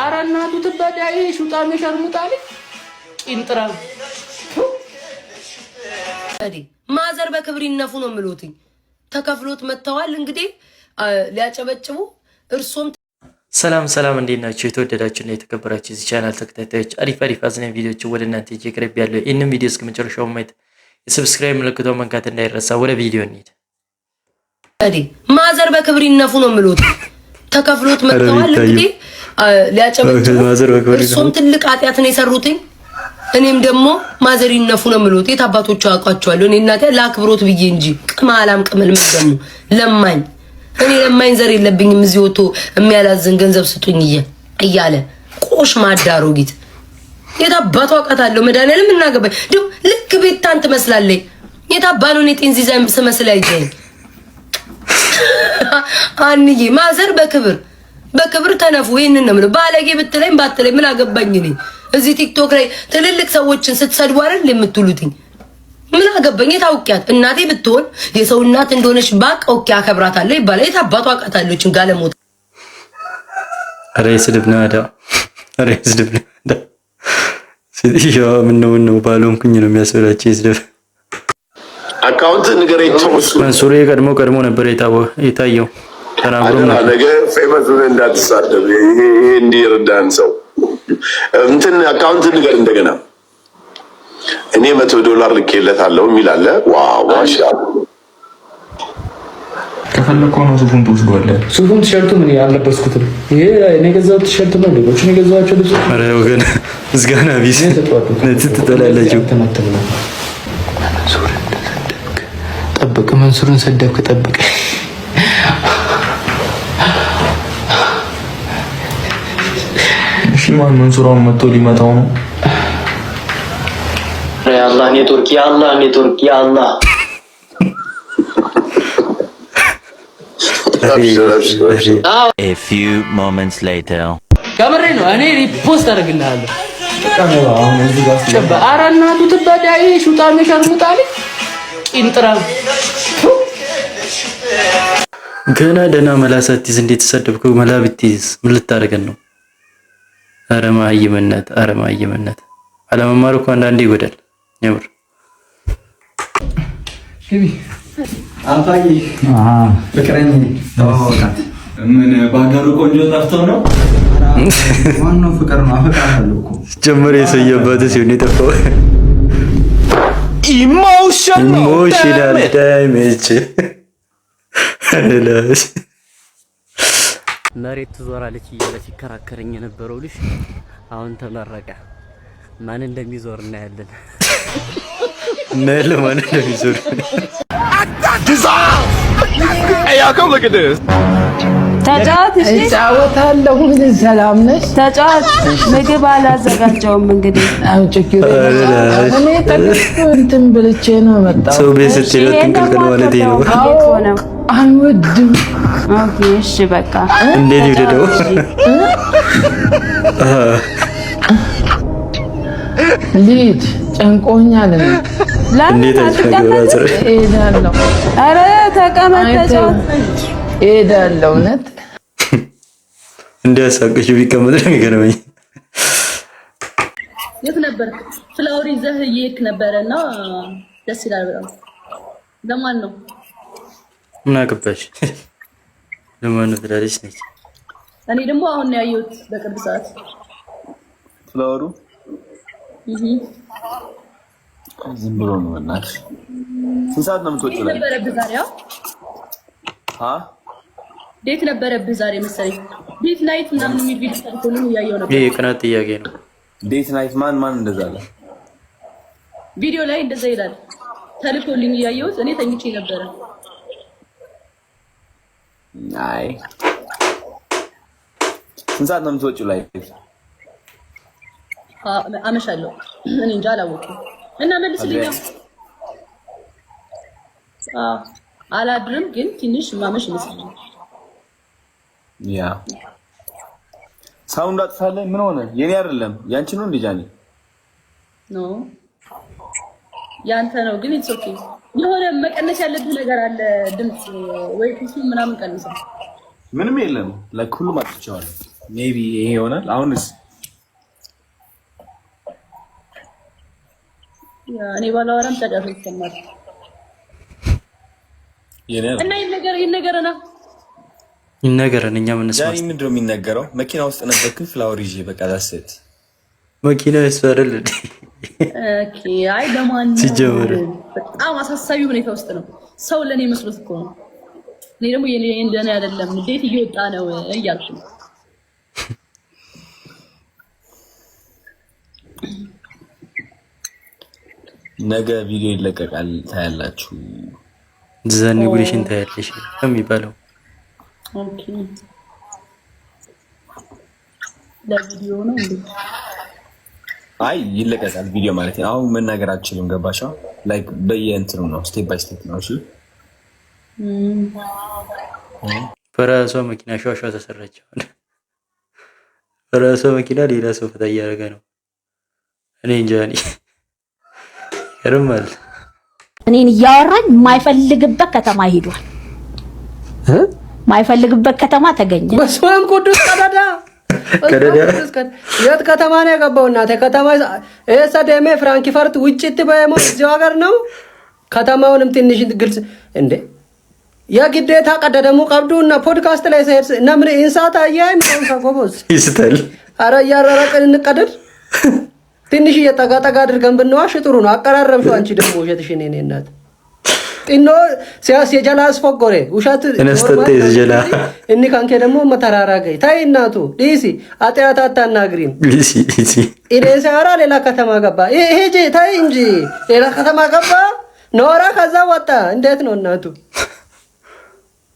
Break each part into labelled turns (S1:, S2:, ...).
S1: አራናቱ ተባዳይ ሹጣሜ ሸርሙጣሊ ቂንጥራ አዲ ማዘር በክብር ይነፉ ነው ምሎትኝ ተከፍሎት መተዋል እንግዲህ ሊያጨበጭቡ እርሶም
S2: ሰላም እንዴት ናችሁ? የተወደዳችሁና የተከበራችሁ እዚህ ቻናል ተከታታዮች አሪፍ አዝናኝ ቪዲዮዎችን ወደ እናንተ እየቀረብ ያለው ይህንን ቪዲዮ እስከ መጨረሻው ማየት የሰብስክራይብ ምልክቱን መንካት እንዳይረሳ። ወደ ቪዲዮ እንሂድ።
S1: አዲ ማዘር በክብር ይነፉ ነው ምሎትኝ ተከፍሎት መተዋል እንግዲህ ሊያጨበጭቡ እርሶም ትልቅ ኃጢአት ነው የሰሩትኝ እኔም ደግሞ ማዘር ይነፉ ነው ምሎት የታባቶቹ አቋቸዋለሁ እኔ እናቴ ላክብሮት ብዬ እንጂ ቅማላም ቅምል ምን ደግሞ ለማኝ እኔ ለማኝ ዘር የለብኝም እዚህ ወጥቶ የሚያላዝን ገንዘብ ስጡኝ እያለ ቆሽ ማዳሮጊት የታባቷ አቃታለሁ መድኃኒዓለም እናገባኝ ዱ ልክ ቤታን ትመስላለች የታባሉን የጤንዚዛ ስመስል አይገኝ አንዬ ማዘር በክብር ተነፉ ይሄንን ነው ባለጌ ብትለኝ ባትለኝ ምን አገባኝ እኔ እዚህ ቲክቶክ ላይ ትልልቅ ሰዎችን ስትሰድቡ አይደል የምትሉትኝ ምን አገባኝ ታውቂያት እናቴ ብትሆን የሰው እናት እንደሆነች ባቅ ኦኬ አከብራታለሁ ይባላል የታባቷ አቃታለችን ጋለሞት
S2: ስድብ ነው ሲዲዮ ምነው ባሎንኩኝ ነው የሚያስበላችሁ ይስደብ
S3: አካውንት ንገረኝ ተውስ
S2: መንሱሬ ቀድሞ ነበር የታየው ተናግሮ
S3: ነገ ፌመስ እንዳትሳደብ ይሄ እንዲረዳን ሰው እንትን አካውንት ንገር እንደገና እኔ $100 ልኬለታለሁ የሚላለ ዋው ማሻአላ
S4: ከፈለከው ነው ሱፉን ትወስዷለህ ሱፉን ቲሸርቱ ምን ያለበስኩት ይሄ እኔ ገዛው ቲሸርት ነው ልጆች እኔ ገዛዋቸው ልጅ
S2: አረ ወገን ምስጋና ቢስ ትተላለችሁ
S4: ጠብቅ መንሱርን ሰደብክ ጠብቅ ሽማን መንሱራውን መጥቶ ሊመታው ነው
S5: ያላህ ኔትወርክ ያላህ
S6: A few moments later
S1: ከመሬ ነው እኔ ሪፖስት አደርግልሃለሁ አራናቱ ተባዳይ ሹጣሜ ሸርሙጣሊ ቂንጥራ
S2: ገና ደና መላሳቲስ እንዴት ተሰደብከው መላብቲስ ምን ልታረገን ነው አረማይመነት አለመማር እኮ አንዳንዴ ይጎዳል የምር
S4: ግቢ አባዬ ፍቅረኝ ተዋወቃት ምን ባገሩ ቆንጆ ጠፍቶ ነው ዋናው ፍቅር ነው አፈቃለሁ እኮ
S2: ጀመረ የሰየበት ሲሆን የጠፋው ኢሞሽናል ዳሜጅ አላስ
S7: መሬት ትዞራለች እያለ ሲከራከረኝ የነበረው ልጅ አሁን ተመረቀ ማን እንደሚዞር እናያለን
S2: ማን እንደሚዞር
S3: Hey y'all come look at this
S8: ተጫወት እሺ ተጫወታለሁ ምን ሰላም ነሽ ተጫወት ምግብ አላዘጋጀውም እንግዲህ አሁን ችግር እኔ ተቀጥቶ እንትን ብልቼ ነው መጣው
S2: ሰው ቤት ስትሄድ እንቅልፍ ማለት ነው
S8: አንወድም
S7: ኦኬ እሺ በቃ
S2: እንዴት ይወደደው
S8: ሊድ ጨንቆኛል
S2: እንዴት አትቀመጥ
S8: እሄዳለሁ ኧረ ተቀመጥ ተጫወት እሄዳለሁ እውነት
S2: እንዲያሳቅሽ ቢቀመጥ ነው የሚገርመኝ
S9: የት ነበር ፍላወር ይዘህ እየሄድክ ነበርና ደስ ይላል በጣም ለማን ነው
S2: ምን አገባሽ ለማን ነው ትላለች ነች
S9: እኔ ደግሞ አሁን ነው ያየሁት በቅርብ ሰዓት
S4: ፍላወሩ ዝም ብሎ ነው እናት ስንት ሰዓት ነው የምትወጪው ላይ ዴት
S9: ነበረብህ ዛሬ መሰለኝ ዴት ናይት ምናምን የሚል ቪዲዮ ተልኮልኝ ያየው ነበር
S2: ይሄ ቅናት ጥያቄ ነው
S4: ዴት ናይት ማን እንደዛ አለ
S9: ቪዲዮ ላይ እንደዛ ይላል ተልኮልኝ ያየሁት እኔ ተኝቼ ነበር
S4: አይ ስንት ሰዓት ነው የምትወጪው ላይ
S9: አመሻለሁ እኔ እንጃ አላወኩም እና መልስልኝ አላድርም ግን ትንሽ ማመሽ ይመስላል
S4: ያ ሳውንድ አጥፋለኝ ምን ሆነ የኔ አይደለም ያንቺ ነው እንዴ ጃኒ
S9: ኖ ያንተ ነው ግን ኢትስ ኦኬ የሆነ መቀነስ ያለብህ ነገር አለ ድምጽ ወይ ፒሲ ምናምን ቀንሰ
S4: ምንም የለም ለኩሉ ማጥቻለሁ ሜቢ ይሄ ይሆናል። አሁንስ
S9: እኔ ባላወራም ጫጫታ ይሰማል እና ይነገረና
S2: ይነገረን እኛ ምን እንስማስ?
S4: ምንድን ነው የሚነገረው? መኪና ውስጥ ነበርኩኝ ፍላወር ይዤ በቃ ዳሰት
S2: መኪና ይስፈርል እንዴ?
S9: ኦኬ አይ ለማንኛውም በጣም አሳሳቢ ሁኔታ ውስጥ ነው። ሰው ለኔ መስሎት እኮ ነው። እኔ ደግሞ እንደኔ አይደለም እንዴት እየወጣ ነው እያልኩ ነው።
S4: ነገ ቪዲዮ ይለቀቃል ታያላችሁ።
S2: ዘኒ ጉሪሽን ታያለሽ የሚባለው
S9: ኦኬ ለቪዲዮ ነው እንዴ?
S4: አይ ይለቀቃል ቪዲዮ ማለት ነው። አሁን መናገር አልችልም። ገባሻ? ላይክ በየእንትኑ ነው ስቴፕ ባይ ስቴፕ ነው። እሺ
S2: በራሷ መኪና ሸዋሸዋ ተሰራች። በራሷ መኪና ሌላ ሰው ፈታ እያደረገ ነው። እኔ እንጃ ይገርማል።
S10: እኔን እያወራኝ የማይፈልግበት ከተማ ሄዷል። የማይፈልግበት ከተማ ተገኘ።
S1: በስመ አብ ቅዱስ ቀዳዳ የት ከተማ ነው የገባው? እናቴ ከተማ ደሜ ፍራንክፈርት ውጭት በሞ እዚሁ ሀገር ነው። ከተማውንም ትንሽ ግልጽ እንዴ የግዴታ ቀደደሙ ቀብዱና ፖድካስት ላይ ሳይርስ ነምን ኢንሳታ ያይ ምን ሳቆቦስ
S2: ይስተል
S1: አረ ያራራቀን እንቀደድ ትንሽ እየጠጋጠጋ አድርገን ብንዋሽ ጥሩ ነው። አቀራረብሽው አንቺ ደግሞ ውሸትሽን እኔ እናት ኢኖ ሲያስ የጀላስ ፎጎሬ ውሸት
S2: እነስተተ የጀላ
S1: እኒ ካንከ ደግሞ መተራራገይ ታይ እናቱ ዲሲ አጥያታታ ናግሪን
S2: ዲሲ
S1: ኢኔ ሳራ ሌላ ከተማ ገባ ይሄ ጄ ታይ እንጂ ሌላ ከተማ ገባ ኖራ ከዛ ወጣ። እንዴት ነው እናቱ?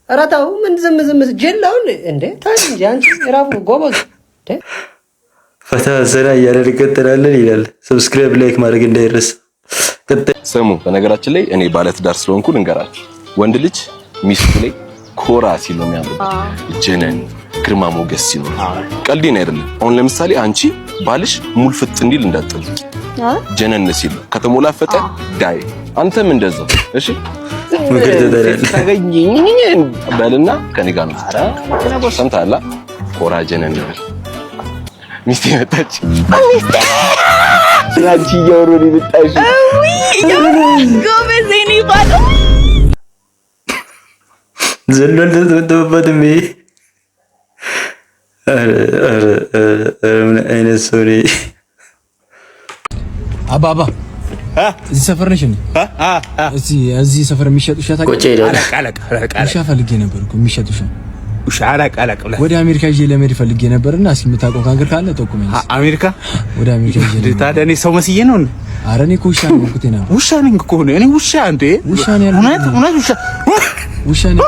S1: አራታው ምን ዝም ጀላው እንዴ ታይ እንጂ አንቺ ራፉ ጎበዝ
S2: ፈታ ዘና እያለ እንቀጥላለን ይላል። ሰብስክራይብ ላይክ ማድረግ እንዳይረሳ።
S3: ስሙ በነገራችን ላይ እኔ ባለትዳር ስለሆንኩ ልንገራችሁ፣ ወንድ ልጅ ሚስቱ ላይ ኮራ ሲል ነው የሚያምረው። ጀነን ግርማ ሞገስ ሲኖር ቀልዴን አይደለም። አሁን ለምሳሌ አንቺ ባልሽ ሙልፍጥ እንዲል እንዳትጠብቂ፣ ጀነን ሲል ከተሞላፈጠ ዳይ አንተም እንደዛው እሺ።
S2: ምክር
S3: ተገኘኝ በልና ከኔ ጋር ነው ሰምታላ። ኮራ ጀነን ይበል። ሚስቴ መጣች። ሚስቴ ስራንቺ እያወሩ ይመጣሽ
S10: ጎበዝ እኔ ባሉ
S2: ዘሎን ተተበበትም ምን አይነት ሶሪ
S4: አባባ እዚህ ሰፈር ነሽ እንዴ? እዚህ ሰፈር የሚሸጡ ሻታ ሻ ፈልጌ ነበር እኮ የሚሸጡ ሻ ወደ አሜሪካ ይዤ ለመሄድ ፈልጌ ነበርና እስኪ የምታውቀው ካገር ካለ ጠቁመኝ።
S11: አሜሪካ
S4: ወደ አሜሪካ ይዤ
S11: ታዲያ እኔ ሰው መስዬ ነው?
S4: ኧረ እኔ እኮ ውሻ ነው እኮ ቴና
S11: ውሻ ነኝ እኮ ነው። እኔ ውሻ እንዴ
S4: ውሻ ነኝ።
S11: እውነት
S4: ውሻ ነኝ።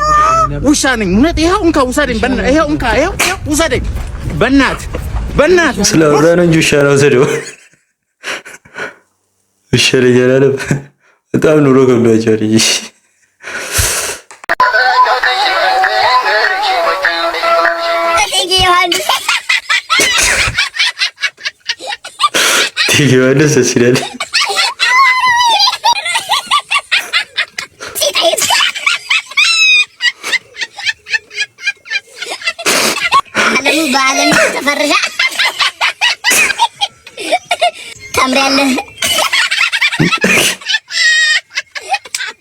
S11: ውሻ ነኝ እውነት። ይኸው እንካ ውሰደኝ፣ ይኸው እንካ፣ ይኸው ውሰደኝ። በእናትህ
S2: ስለወራ ነው እንጂ ውሻ ነው ዘደው ውሻ ላይ ያላለ በጣም ኑሮ ከብዷቸዋል እንጂ ዮሐንስ ደስ ይላል።
S10: በዓለም ተፈርሻ ታምሪያለህ።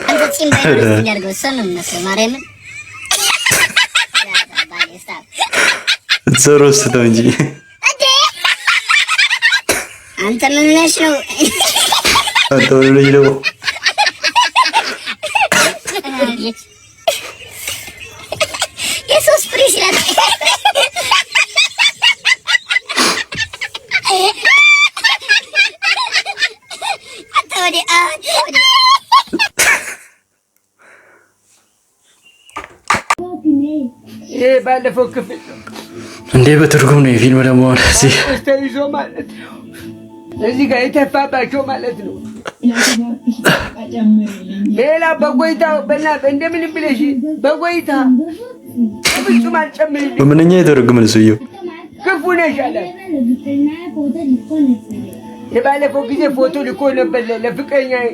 S10: አንተ ፂም ባይሆን ያርገው ሰው ነው የሚመስለው ማርያምን
S2: ዞሮስ ነው እንጂ
S10: አንተ ምን ነሽ ነው?
S2: አንተ ምን ነሽ ነው?
S10: የሶስት ፍሬ ይላል።
S1: ይሄ ባለፈው ክፍል
S2: እንዴ በትርጉም ነው የፊልም ደግሞ እዚህ
S1: ተይዞ ማለት ነው። እዚህ ጋር የተፋባቸው ማለት ነው። ሌላ በጎይታ በእናትህ እንደምን ብለሽ በጎይታ ፍጹም አልጨምርልኝ።
S2: በምንኛ የተረጉም ነው ሰውየው
S1: ክፉ ነሽ አለ። የባለፈው ጊዜ ፎቶ ልኮ ነበር ለፍቅረኛዬ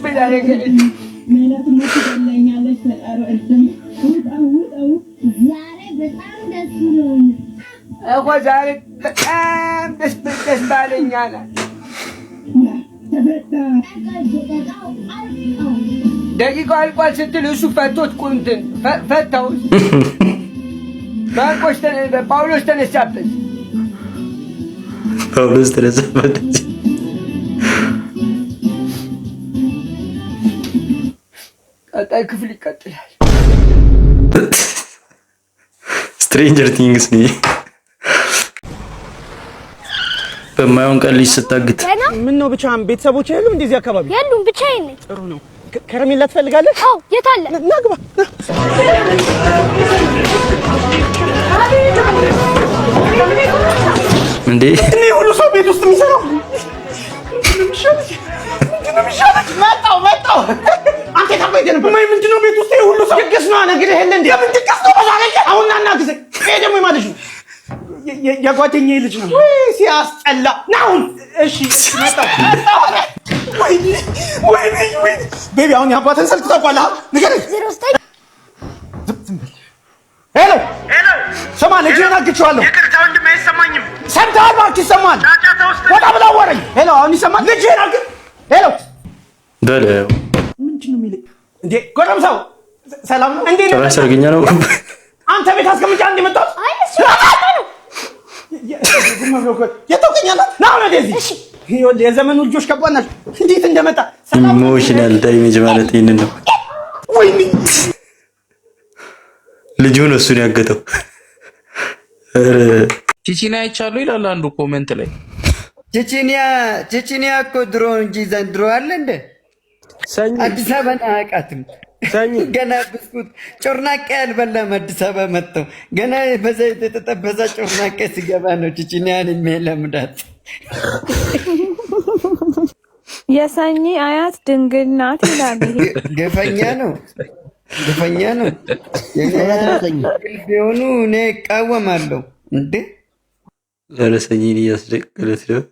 S1: ብላ ነገረች።
S12: እኮ ዛሬ በጣም ደስ ባለኛል። ደቂቃው አልቋል ስትል እሱ ፈቶት ቁንትን ፈታው። ጳውሎስ ተነሳበት። ቀጣይ ክፍል ይቀጥላል።
S2: ስትሬንጀር ቲንግስ ነው። በማይሆን ቀን ልጅ ስታግት
S11: ምን ነው ብቻህን? ቤተሰቦች የሉም እንደዚህ አካባቢ?
S10: የሉም፣ ብቻዬን ነኝ።
S11: ጥሩ ነው። ከረሜላ ትፈልጋለህ?
S10: አዎ፣ የት አለ?
S11: ና ግባ።
S2: እንዴ
S11: እኔ ሁሉ ሰው ቤት ውስጥ የሚሰራው መጣው አንተ ታቆይ ነበር። ምንድን ነው ቤት ውስጥ ሁሉ ሰው ድግስ ነው ነግሬህ የለ እንዴ? ምን ድግስ ነው? አሁን ና ጊዜ ይሄ ደግሞ ማለት ነው የጓደኛዬ ልጅ ነው። ወይ ሲያስጠላ ናውን። እሺ መጣው ወይ ቤቢ አሁን ያባተን ስልክ ታውቃለህ? ንገረኝ። 09 ሄሎ ስማ፣ ልጅህን አግቼዋለሁ። ይቅርታ ወንድሜ፣ አይሰማኝም። ሰምተሃል? እባክህ ይሰማል። ወጣ ብላ አወራኝ። ሄሎ አሁን ይሰማል? ልጅህን ሄሎ
S2: በለው።
S11: ምንድን ነው የሚለኝ እንዴ? ጎረምሳው ሰላም ነው እንዴ?
S2: ጭራሽ ሰርገኛ ነው።
S11: አንተ ቤት አስቀምጫ እንደመጣው የዘመኑ ልጆች ከባናል። እንዴት እንደመጣ
S2: ኢሞሽናል ዳሜጅ ማለት ይሄንን ነው።
S11: ወይኔ
S2: ልጁ ነው እሱን ያገተው።
S13: ቺቺኒያ ይቻሉ ይላል አንዱ ኮሜንት ላይ።
S12: ቺቺኒያ እኮ ድሮ እንጂ ዘንድሮ አለ እንደ አዲስ አበባን አያውቃትም። ገና ብስኩት ጮርናቄ ያልበላም አዲስ አበባ መጥተው ገና በዘይት የተጠበሰ ጮርናቄ ሲገባ ነው ቺቺኒያን የሚለምዳት።
S8: የሰኚ አያት ድንግል ናት ይላል።
S12: ግፈኛ ነው። ቢሆኑ እኔ እቃወማለሁ እንዴ።
S2: ለሰኚን እያስደቀለት ነው።